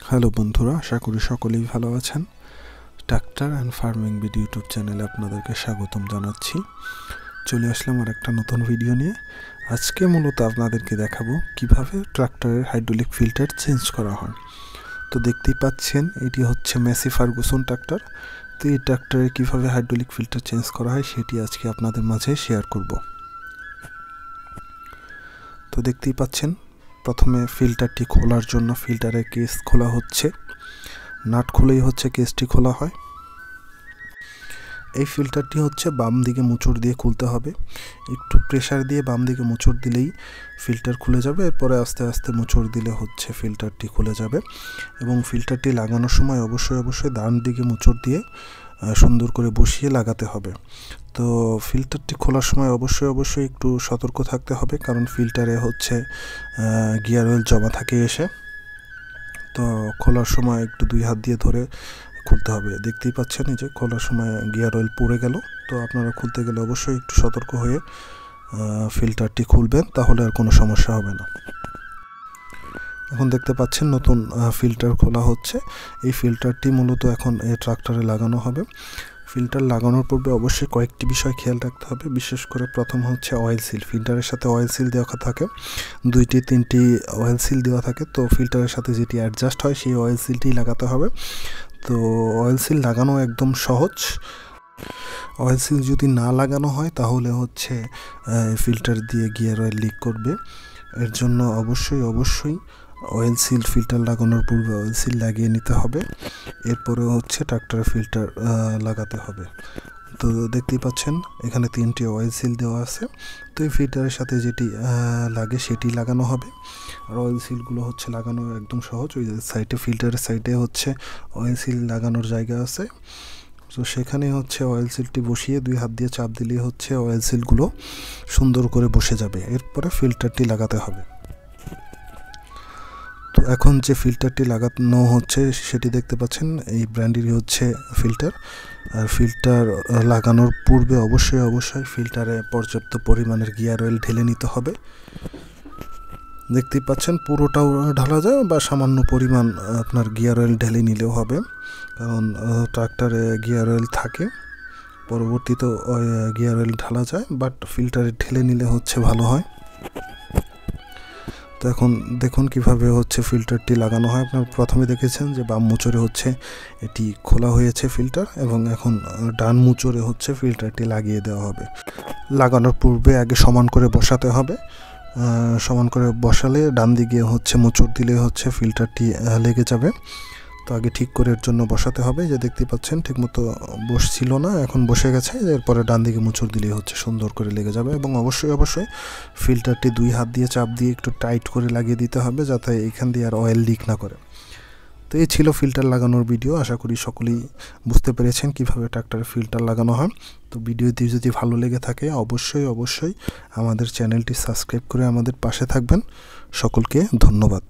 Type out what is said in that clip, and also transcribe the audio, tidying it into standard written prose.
Hello বন্ধুরা, আশা করি সকলেই ভালো আছেন। Tractor and farming video YouTube চ্যানেলে আপনাদেরকে স্বাগতম জানাচ্ছি। চলে আসলাম আর একটা নতুন ভিডিও নিয়ে। আজকে মূলত আপনাদেরকে দেখাবো কিভাবে ট্রাক্টরের হাইড্রোলিক ফিল্টার চেঞ্জ করা হয়। তো দেখতেই পাচ্ছেন, এটি হচ্ছে মেসি ফার্গুসন ট্রাক্টর। তো এই ট্রাক্টরে কীভাবে হাইড্রোলিক ফিল্টার চেঞ্জ করা হয় সেটি আজকে আপনাদের মাঝে শেয়ার করব। তো দেখতেই পাচ্ছেন, প্রথমে ফিল্টারটি খোলার জন্য ফিল্টারের কেস খোলা হচ্ছে। নাট খুলেই হচ্ছে কেসটি খোলা হয়। এই ফিল্টারটি হচ্ছে বাম দিকে মোচড় দিয়ে খুলতে হবে। একটু প্রেসার দিয়ে বাম দিকে মোচড় দিলেই ফিল্টার খুলে যাবে। এরপরে আস্তে আস্তে মোচড় দিলে হচ্ছে ফিল্টারটি খুলে যাবে। এবং ফিল্টারটি লাগানোর সময় অবশ্যই ডান দিকে মোচড় দিয়ে সুন্দর করে বসিয়ে লাগাতে হবে। তো ফিল্টারটি খোলার সময় অবশ্যই একটু সতর্ক থাকতে হবে, কারণ ফিল্টারে হচ্ছে গিয়ার অয়েল জমা থাকে এসে। তো খোলার সময় একটু দুই হাত দিয়ে ধরে খুলতে হবে। দেখতেই পাচ্ছেন এই যে খোলার সময় গিয়ার অয়েল পড়ে গেল। তো আপনারা খুলতে গেলে অবশ্যই একটু সতর্ক হয়ে ফিল্টারটি খুলবেন, তাহলে আর কোনো সমস্যা হবে না। এখন দেখতে পাচ্ছেন নতুন ফিল্টার খোলা হচ্ছে। এই ফিল্টারটি মূলত এখন এই ট্রাক্টরে লাগানো হবে। ফিল্টার লাগানোর পূর্বে অবশ্যই কয়েকটি বিষয় খেয়াল রাখতে হবে। বিশেষ করে প্রথম হচ্ছে অয়েল সিল। ফিল্টারের সাথে অয়েল সিল দেওয়া থাকে, 2-3টি অয়েল সিল দেওয়া থাকে। তো ফিল্টারের সাথে যেটি অ্যাডজাস্ট হয় সেই অয়েল সিলটি লাগাতে হবে। তো অয়েল সিল লাগানো একদম সহজ। অয়েল সিল যদি না লাগানো হয় তাহলে হচ্ছে ফিল্টার দিয়ে গিয়ার অয়েল লিক করবে। এর জন্য অবশ্যই অয়েল সিল ফিল্টার লাগানোর পূর্বে অয়েল সিল লাগিয়ে নিতে হবে। এরপরে হচ্ছে ট্রাক্টরে ফিল্টার লাগাতে হবে। তো দেখতেই পাচ্ছেন এখানে 3টি অয়েল সিল দেওয়া আছে। তো এই ফিল্টারের সাথে যেটি লাগে সেটি লাগানো হবে। আর অয়েল সিলগুলো হচ্ছে লাগানো একদম সহজ। ওই সাইডে ফিল্টারের সাইডে হচ্ছে অয়েল সিল লাগানোর জায়গা আছে। তো সেখানে হচ্ছে অয়েল সিলটি বসিয়ে 2 হাত দিয়ে চাপ দিলেই হচ্ছে অয়েল সিলগুলো সুন্দর করে বসে যাবে। এরপরে ফিল্টারটি লাগাতে হবে। তো এখন যে ফিল্টারটি লাগানো হচ্ছে সেটি দেখতে পাচ্ছেন, এই ব্র্যান্ডেরই হচ্ছে ফিল্টার। আর ফিল্টার লাগানোর পূর্বে অবশ্যই ফিল্টারে পর্যাপ্ত পরিমাণের গিয়ার অয়েল ঢেলে নিতে হবে। দেখতেই পাচ্ছেন পুরোটাও ঢালা যায় বা সামান্য পরিমাণ আপনার গিয়ার অয়েল ঢেলে নিলেও হবে, কারণ ট্রাক্টরে গিয়ার অয়েল থাকে। পরবর্তীতে গিয়ার অয়েল ঢালা যায়, বাট ফিল্টারে ঢেলে নিলে হচ্ছে ভালো হয়। তো এখন দেখুন কিভাবে হচ্ছে ফিল্টারটি লাগানো হয়। আপনার প্রথমে দেখেছেন যে বাম মোচরে হচ্ছে এটি খোলা হয়েছে ফিল্টার, এবং এখন ডান মোচরে হচ্ছে ফিল্টারটি লাগিয়ে দেওয়া হবে। লাগানোর পূর্বে আগে সমান করে বসাতে হবে। সমান করে বসালে ডান দিকে হচ্ছে মোচড় দিলে হচ্ছে ফিল্টারটি লেগে যাবে। তো আগে ঠিক করে এর জন্য বসাতে হবে। যে দেখতে পাচ্ছেন ঠিকমতো বসছিল না, এখন বসে গেছে। এরপরে ডান দিকে মোচড় দিলেই হচ্ছে সুন্দর করে লেগে যাবে। এবং অবশ্যই ফিল্টারটি 2 হাত দিয়ে চাপ দিয়ে একটু টাইট করে লাগিয়ে দিতে হবে, যাতে এখান দিয়ে আর অয়েল লিক না করে। তো এই ছিল ফিল্টার লাগানোর ভিডিও। আশা করি সকলেই বুঝতে পেরেছেন কিভাবে ট্রাক্টরে ফিল্টার লাগানো হয়। তো ভিডিওটি যদি ভালো লেগে থাকে অবশ্যই আমাদের চ্যানেলটি সাবস্ক্রাইব করে আমাদের পাশে থাকবেন। সকলকে ধন্যবাদ।